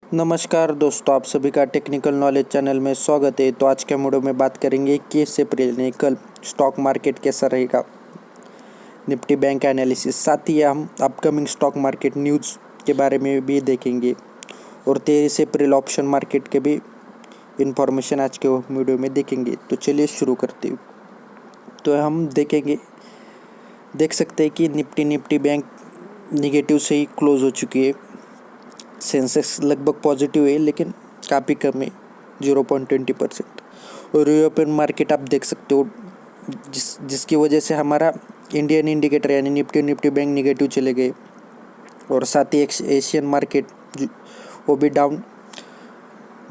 नमस्कार दोस्तों, आप सभी का टेक्निकल नॉलेज चैनल में स्वागत है। तो आज के वीडियो में बात करेंगे 21 अप्रैल ने कल स्टॉक मार्केट कैसा रहेगा, निफ्टी बैंक एनालिसिस, साथ ही हम अपकमिंग स्टॉक मार्केट न्यूज़ के बारे में भी देखेंगे और 23 अप्रैल ऑप्शन मार्केट के भी इंफॉर्मेशन आज के वीडियो में देखेंगे। तो चलिए शुरू करते हैं। तो हम देख सकते हैं कि निफ्टी बैंक निगेटिव से ही क्लोज हो चुकी है। सेंसेक्स लगभग पॉजिटिव है लेकिन काफ़ी कम है, 0.20%। और यूरोपियन मार्केट आप देख सकते हो जिसकी वजह से हमारा इंडियन इंडिकेटर यानी निफ्टी बैंक निगेटिव चले गए। और साथ ही एशियन मार्केट वो भी डाउन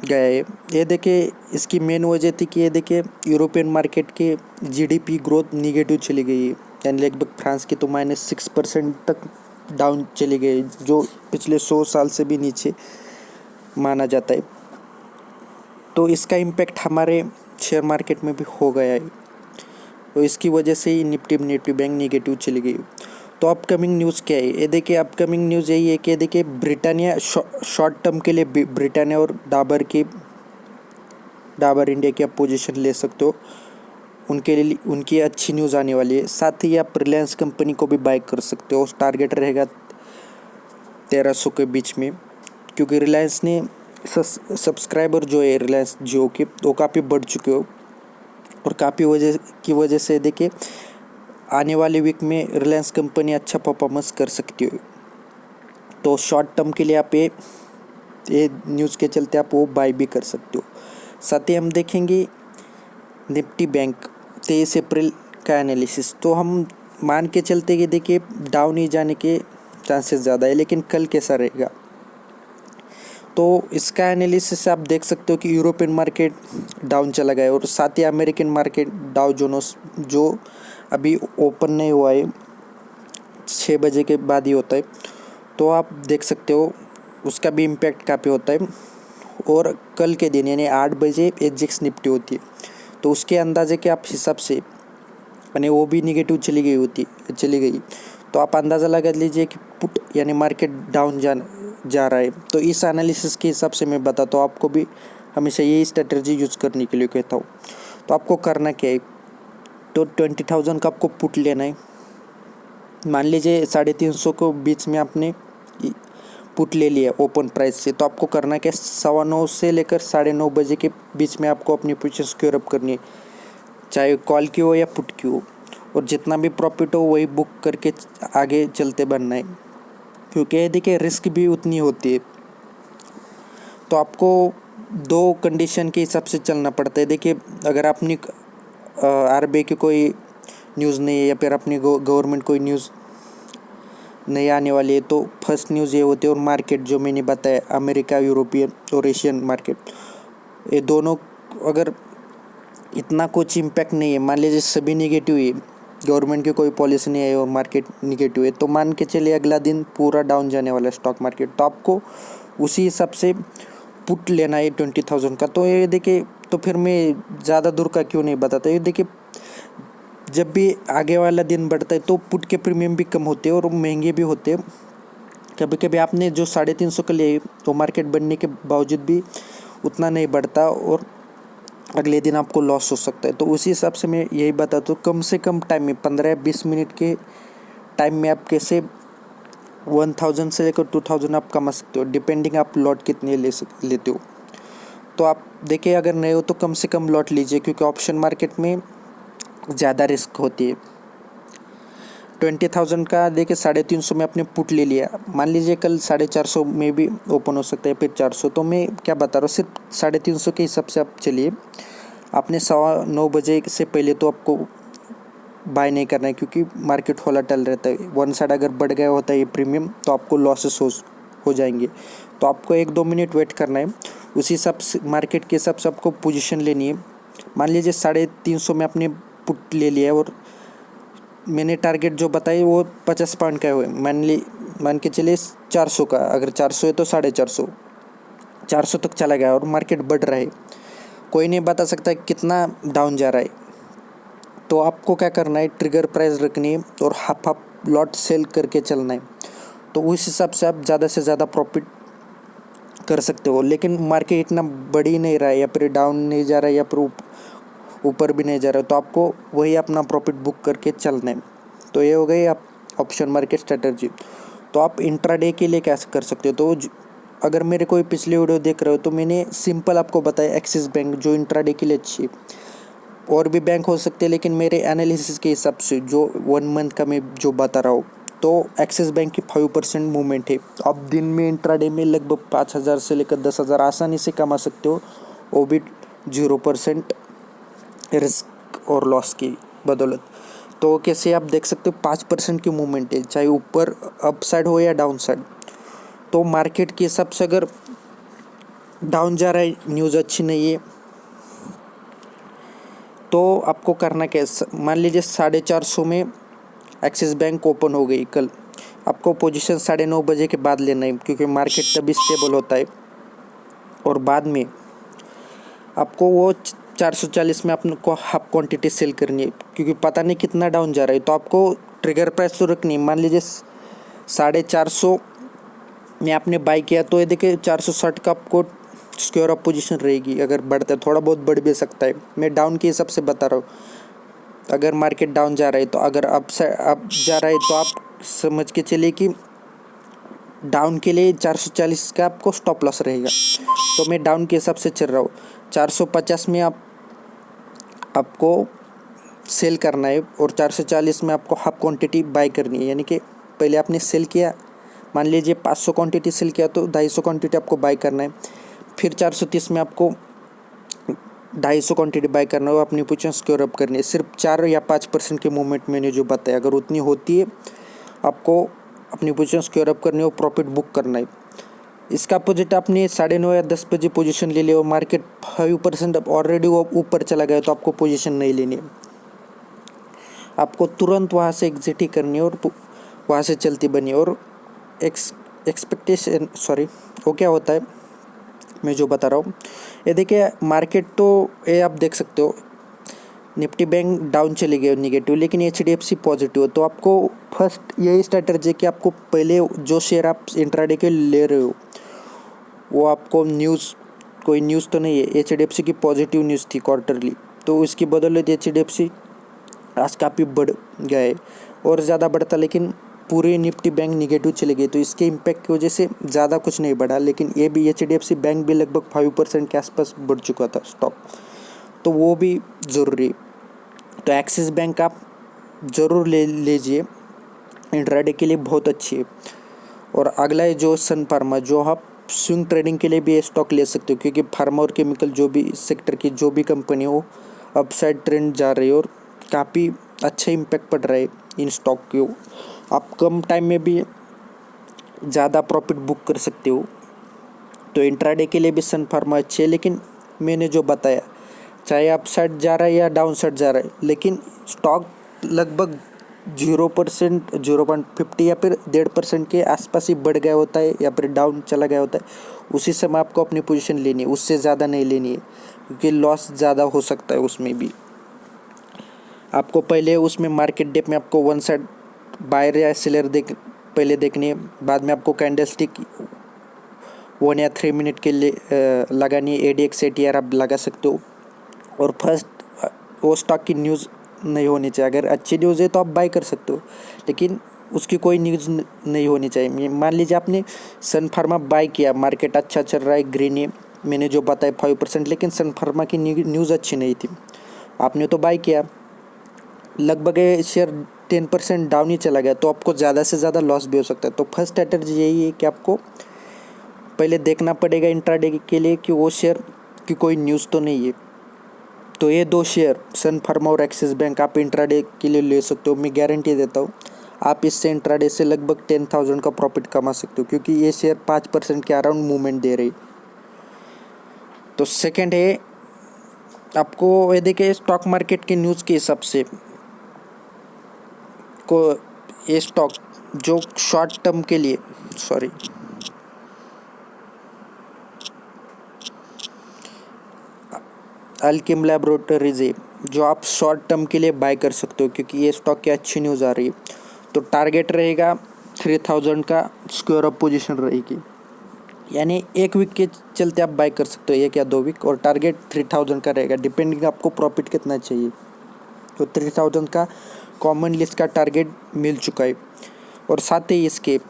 गया है। ये देखिए, इसकी मेन वजह थी कि ये देखिए यूरोपियन मार्केट के जीडीपी ग्रोथ निगेटिव चली गई है, यानी लगभग फ्रांस की तो -6% तक डाउन चली गई, जो पिछले 100 साल से भी नीचे माना जाता है। तो इसका इम्पैक्ट हमारे शेयर मार्केट में भी हो गया है। तो इसकी वजह से ही निफ्टी बैंक निगेटिव चली गई। तो अपकमिंग न्यूज़ क्या है, ये देखिए अपकमिंग न्यूज़ यही है कि देखिए ब्रिटानिया शॉर्ट टर्म के लिए ब्रिटानिया और डाबर इंडिया की आप पोजीशन ले सकते हो, उनके लिए उनकी अच्छी न्यूज़ आने वाली है। साथ ही आप रिलायंस कंपनी को भी बाय कर सकते हो, टारगेट रहेगा 1300 के बीच में, क्योंकि रिलायंस ने सब्सक्राइबर जो है रिलायंस जियो के वो काफ़ी बढ़ चुके हो। और काफ़ी वजह से देखिए आने वाले वीक में रिलायंस कंपनी अच्छा परफॉर्मेंस कर सकती हो। तो शॉर्ट टर्म के लिए आप ये न्यूज़ के चलते आप वो बाय भी कर सकते हो। साथ ही हम देखेंगे निफ्टी बैंक 23 अप्रैल का एनालिसिस। तो हम मान के चलते कि देखिए डाउन ही जाने के चांसेस ज़्यादा है, लेकिन कल कैसा रहेगा। तो इसका एनालिसिस आप देख सकते हो कि यूरोपियन मार्केट डाउन चला गया और साथ ही अमेरिकन मार्केट डाउ जोनस जो अभी ओपन नहीं हुआ है, 6 बजे के बाद ही होता है, तो आप देख सकते हो उसका भी इम्पैक्ट काफ़ी होता है। और कल के दिन यानी 8 बजे एग्जिक्स निफ्टी होती है, तो उसके अंदाजे के आप हिसाब से यानी वो भी निगेटिव चली गई, तो आप अंदाज़ा लगा लीजिए कि पुट यानी मार्केट डाउन जा रहा है। तो इस एनालिसिस के हिसाब से मैं बताता हूँ आपको भी, हमेशा यही स्ट्रेटजी यूज़ करने के लिए कहता हूँ। तो आपको करना क्या है, तो 20,000 का आपको पुट लेना है। मान लीजिए 350 को बीच में आपने पुट ले लिया ओपन प्राइस से, तो आपको करना क्या, 9:15 से लेकर 9:30 बजे के बीच में आपको अपनी पोजीशन स्क्योर अप करनी है, चाहे कॉल की हो या पुट की हो। और जितना भी प्रॉफिट हो वही बुक करके आगे चलते बनना है, क्योंकि देखिए रिस्क भी उतनी होती है। तो आपको 2 कंडीशन के हिसाब से चलना पड़ता है। देखिए अगर अपनी आरबीआई की कोई न्यूज़ नहीं है या फिर अपनी गवर्नमेंट कोई न्यूज़ नहीं आने वाली है, तो फर्स्ट न्यूज़ ये होती है। और मार्केट जो मैंने बताया, अमेरिका, यूरोपियन और एशियन मार्केट, ये दोनों अगर इतना कुछ इम्पैक्ट नहीं है, मान लीजिए सभी निगेटिव है, गवर्नमेंट की कोई पॉलिसी नहीं है और मार्केट निगेटिव है, तो मान के चलिए अगला दिन पूरा डाउन जाने वाला है स्टॉक मार्केट, तो आपको उसी हिसाब से पुट लेना है 20,000 का। तो ये देखिए, तो फिर मैं ज़्यादा दूर का क्यों नहीं बताता, ये देखिए जब भी आगे वाला दिन बढ़ता है तो पुट के प्रीमियम भी कम होते हैं और महंगे भी होते हैं। कभी कभी आपने जो 350 का लिए तो मार्केट बढ़ने के बावजूद भी उतना नहीं बढ़ता और अगले दिन आपको लॉस हो सकता है। तो उसी हिसाब से मैं यही बताता हूँ, कम से कम टाइम में 15-20 मिनट के टाइम में आप कैसे 1000 से लेकर 2000 आप कमा सकते हो, डिपेंडिंग आप लॉट कितने लेते हो। तो आप देखिए अगर नए हो तो कम से कम लॉट लीजिए, क्योंकि ऑप्शन मार्केट में ज़्यादा रिस्क होती है। 20,000 का देखिए 350 में आपने पुट ले लिया, मान लीजिए कल 450 में भी ओपन हो सकता है, फिर 400। तो मैं क्या बता रहा हूँ, सिर्फ 350 के हिसाब से आप चलिए। आपने 9:15 बजे से पहले तो आपको बाय नहीं करना है, क्योंकि मार्केट वोलेटाइल रहता है। वन साइड अगर बढ़ गया होता है ये प्रीमियम तो आपको लॉसेस हो जाएंगे। तो आपको 1-2 मिनट वेट करना है, उसी हिसाब से मार्केट के हिसाब से आपको पोजीशन लेनी है। मान लीजिए 350 में आपने पुट ले लिया और मैंने टारगेट जो बताई वो 50 पॉइंट का हुए, मान के चलिए 400 का, अगर 400 है तो 450, 400 तक चला गया और मार्केट बढ़ रहा है, कोई नहीं बता सकता कितना डाउन जा रहा है। तो आपको क्या करना है, ट्रिगर प्राइस रखनी है और हाफ लॉट सेल करके चलना है। तो उस हिसाब से आप ज़्यादा से ज़्यादा प्रॉफिट कर सकते हो। लेकिन मार्केट इतना बढ़ ही नहीं रहा है, या फिर डाउन नहीं जा रहा है, या फिर ऊपर भी नहीं जा रहा है, तो आपको वही अपना प्रॉफिट बुक करके चलना है। तो ये हो गई आप ऑप्शन मार्केट स्ट्रेटजी। तो आप इंट्राडे के लिए क्या कर सकते हो, तो अगर मेरे कोई पिछले वीडियो देख रहे हो तो मैंने सिंपल आपको बताया एक्सिस बैंक जो इंट्राडे के लिए अच्छी है। और भी बैंक हो सकते हैं, लेकिन मेरे एनालिसिस के हिसाब से जो 1 मंथ का मैं जो बता रहा हूँ, तो एक्सिस बैंक की 5% मूवमेंट है। आप दिन में इंट्राडे में लगभग 5,000 से लेकर 10,000 आसानी से कमा सकते हो, वो भी 0% रिस्क और लॉस की बदौलत। तो कैसे आप देख सकते हो 5% की मूवमेंट है, चाहे ऊपर अप साइड हो या डाउन साइड। तो मार्केट के हिसाब से अगर डाउन जा रहा है, न्यूज़ अच्छी नहीं है, तो आपको करना क्या है, मान लीजिए 450 में एक्सिस बैंक ओपन हो गई कल, आपको पोजीशन 9:30 बजे के बाद लेना है, क्योंकि मार्केट तभी स्टेबल होता है। और बाद में आपको वो 440 में आपको हाफ क्वांटिटी सेल करनी है, क्योंकि पता नहीं कितना डाउन जा रहा है। तो आपको ट्रिगर प्राइस तो रखनी है, मान लीजिए 450 में आपने बाई किया, तो ये देखिए 460 का आपको स्क्वायर ऑफ पोजीशन रहेगी। अगर बढ़ता है, थोड़ा बहुत बढ़ भी सकता है, मैं डाउन के हिसाब से बता रहा हूँ। अगर मार्केट डाउन जा रहा है, तो अगर अप जा रहा है, तो आप समझ के चलिए कि डाउन के लिए 440 का आपको स्टॉप लॉस रहेगा। तो मैं डाउन के हिसाब से चल रहा हूँ। 450 में आपको सेल करना है, और 440 में आपको हाफ क्वांटिटी बाय करनी है। यानी कि पहले आपने सेल किया, मान लीजिए 500 क्वांटिटी सेल किया, तो 250 क्वांटिटी आपको बाय करना है। फिर 430 में आपको 250 क्वांटिटी बाय करना है और अपनी पोजीशन स्क्योर अप करनी है। सिर्फ 4 या 5% की मूवमेंट मैंने जो बताया, अगर उतनी होती है, आपको अपनी पोजीशन स्क्योर अप करनी है और प्रॉफिट बुक करना है। इसका अपोजिट आपने 9:30 या 10 बजे पोजीशन ले लिया और मार्केट 5% ऑलरेडी वो ऊपर चला गया, तो आपको पोजीशन नहीं लेनी है। आपको तुरंत वहाँ से एग्जिट ही करनी है और वहाँ से चलती बनी। और एक्सपेक्टेशन वो क्या होता है, मैं जो बता रहा हूँ, ये देखिए मार्केट तो ये आप देख सकते हो, निफ्टी बैंक डाउन चले गए निगेटिव, लेकिन HDFC पॉजिटिव। तो आपको फर्स्ट यही स्ट्रैटेजी कि आपको पहले जो शेयर आप इंट्राडे के ले रहे हो, वो आपको कोई न्यूज़ तो नहीं है, HDFC की पॉजिटिव न्यूज़ थी क्वार्टरली, तो इसकी बदौलत HDFC आज काफ़ी बढ़ गया है और ज़्यादा बढ़ता, लेकिन पूरे निफ्टी बैंक निगेटिव चले गए, तो इसके इम्पैक्ट की वजह से ज़्यादा कुछ नहीं बढ़ा। लेकिन ये भी HDFC बैंक भी लगभग 5% के आसपास बढ़ चुका था स्टॉक, तो वो भी ज़रूरी। तो एक्सिस बैंक आप ज़रूर ले लीजिए, इंट्राडे के लिए बहुत अच्छी है। और अगला है जो सन फार्मा, जो आप स्विंग ट्रेडिंग के लिए भी स्टॉक ले सकते हो, क्योंकि फार्मा और केमिकल जो भी सेक्टर की जो भी कंपनी हो, अपसाइड ट्रेंड जा रही है और काफ़ी अच्छा इम्पैक्ट पड़ रहा है इन स्टॉक के। आप कम टाइम में भी ज़्यादा प्रॉफिट बुक कर सकते हो। तो इंट्राडे के लिए भी सन फार्मा अच्छी है, लेकिन मैंने जो बताया, चाहे अप साइड जा रहा है या डाउन साइड जा रहा है, लेकिन स्टॉक लगभग 0%, 0.50 या फिर 1.5% के आसपास ही बढ़ गया होता है या फिर डाउन चला गया होता है, उसी समय आपको अपनी पोजीशन लेनी है, उससे ज़्यादा नहीं लेनी है, क्योंकि लॉस ज़्यादा हो सकता है उसमें भी। आपको पहले उसमें मार्केट डेप में आपको वन साइड बायर या सेलर पहले देखनी है, बाद में आपको कैंडलस्टिक 1 या 3 मिनट के लिए लगानी है। ADX ATR आप लगा सकते हो। और फर्स्ट वो स्टॉक की न्यूज़ नहीं होनी चाहिए, अगर अच्छी न्यूज़ है तो आप बाय कर सकते हो, लेकिन उसकी कोई न्यूज़ नहीं होनी चाहिए। मान लीजिए आपने सन फार्मा बाय किया, मार्केट अच्छा चल रहा है, ग्रीन है, मैंने जो बताया 5%, लेकिन सन फार्मा की न्यूज़ अच्छी नहीं थी, आपने तो बाय किया, लगभग शेयर 10% डाउन ही चला गया, तो आपको ज़्यादा से ज़्यादा लॉस भी हो सकता है। तो फर्स्ट स्ट्रैटेजी यही है कि आपको पहले देखना पड़ेगा इंट्राडे के लिए कि वो शेयर की कोई न्यूज़ तो नहीं है। तो ये 2 शेयर सन फार्मा और एक्सिस बैंक आप इंट्राडे के लिए ले सकते हो। मैं गारंटी देता हूँ आप इससे इंट्राडे से लगभग 10,000 का प्रॉफिट कमा सकते हो, क्योंकि ये शेयर 5% के अराउंड मूवमेंट दे रही। तो सेकेंड है, आपको ये देखिए स्टॉक मार्केट के न्यूज़ के हिसाब से को ये स्टॉक जो शॉर्ट टर्म के लिए अल्केम लैबोरेटरीज है, जो आप शॉर्ट टर्म के लिए बाय कर सकते हो, क्योंकि ये स्टॉक की अच्छी न्यूज़ आ रही है। तो टारगेट रहेगा 3,000 का, स्क्वायर ऑफ पोजीशन रहेगी। यानी 1 वीक के चलते आप बाय कर सकते हो, 1 या 2 वीक, और टारगेट 3000 का रहेगा, डिपेंडिंग आपको प्रॉफिट कितना चाहिए। तो 3000 का कॉमनली इसका टारगेट मिल चुका है। और साथ ही इसके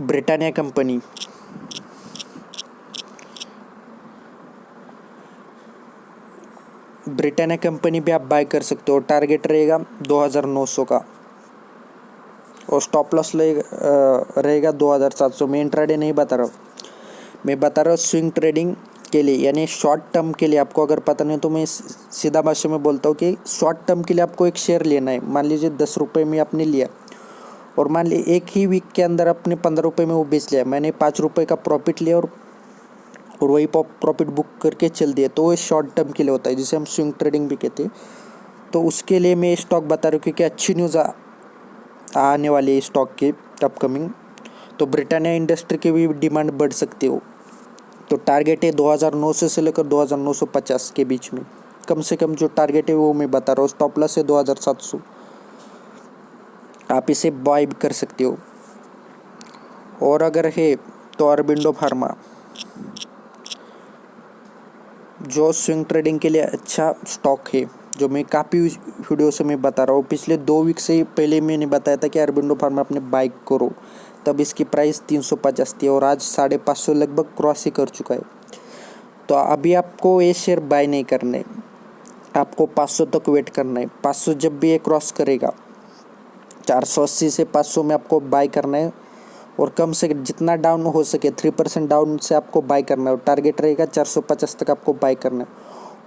ब्रिटानिया कंपनी भी आप बाय कर सकते हो। टारगेट रहेगा 2900 का और स्टॉप लॉस रहेगा 2700। मैं इंट्राडे नहीं बता रहा हूँ, मैं बता रहा हूँ स्विंग ट्रेडिंग के लिए, यानी शॉर्ट टर्म के लिए। आपको अगर पता नहीं तो मैं सीधा भाषा में बोलता हूँ कि शॉर्ट टर्म के लिए आपको एक शेयर लेना है। मान लीजिए 10 रुपये में आपने लिया और मान लीजिए 1 ही वीक के अंदर आपने 15 रुपये में वो बेच लिया। मैंने 5 रुपये का प्रॉफिट लिया और वही प्रॉफिट बुक करके चल दिया। तो वो शॉर्ट टर्म के लिए होता है, जिसे हम स्विंग ट्रेडिंग भी कहते हैं। तो उसके लिए मैं स्टॉक बता रहा हूँ क्योंकि अच्छी न्यूज़ आने वाली है स्टॉक की अपकमिंग। तो ब्रिटानिया इंडस्ट्री की भी डिमांड बढ़ सकती हो। तो टारगेट है 2900 से लेकर 2950 के बीच में। कम से कम जो टारगेट है वो मैं बता रहा हूँ। स्टॉप लॉस है 2700, आप इसे बाय कर सकते हो। और अगर है तो अरबिंदो फार्मा, जो स्विंग ट्रेडिंग के लिए अच्छा स्टॉक है, जो मैं काफ़ी वीडियो से मैं बता रहा हूँ। पिछले 2 वीक से पहले मैंने बताया था कि अरबिंदो फार्मा अपने बाय करो, तब इसकी प्राइस 350 थी और आज 550 लगभग क्रॉस ही कर चुका है। तो अभी आपको ये शेयर बाय नहीं करना है, आपको 500 तक वेट करना है। 500 जब भी ये क्रॉस करेगा, 480 से 500 में आपको बाय करना है और कम से जितना डाउन हो सके 3% डाउन से आपको बाय करना है। और टारगेट रहेगा 450 तक आपको बाय करना है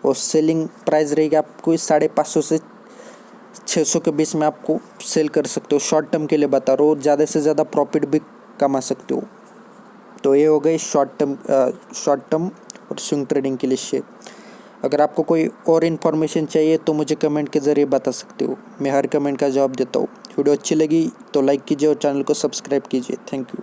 और सेलिंग प्राइस रहेगी आपको 550 से 600 के बीच में आपको सेल कर सकते हो। शॉर्ट टर्म के लिए बता रहा हूँ, ज़्यादा से ज़्यादा प्रॉफिट भी कमा सकते हो। तो ये हो गई शॉर्ट टर्म और स्विंग ट्रेडिंग के लिए शेयर। अगर आपको कोई और इन्फॉर्मेशन चाहिए तो मुझे कमेंट के ज़रिए बता सकते हो, मैं हर कमेंट का जवाब देता हूँ। वीडियो अच्छी लगी तो लाइक कीजिए और चैनल को सब्सक्राइब कीजिए। Thank you.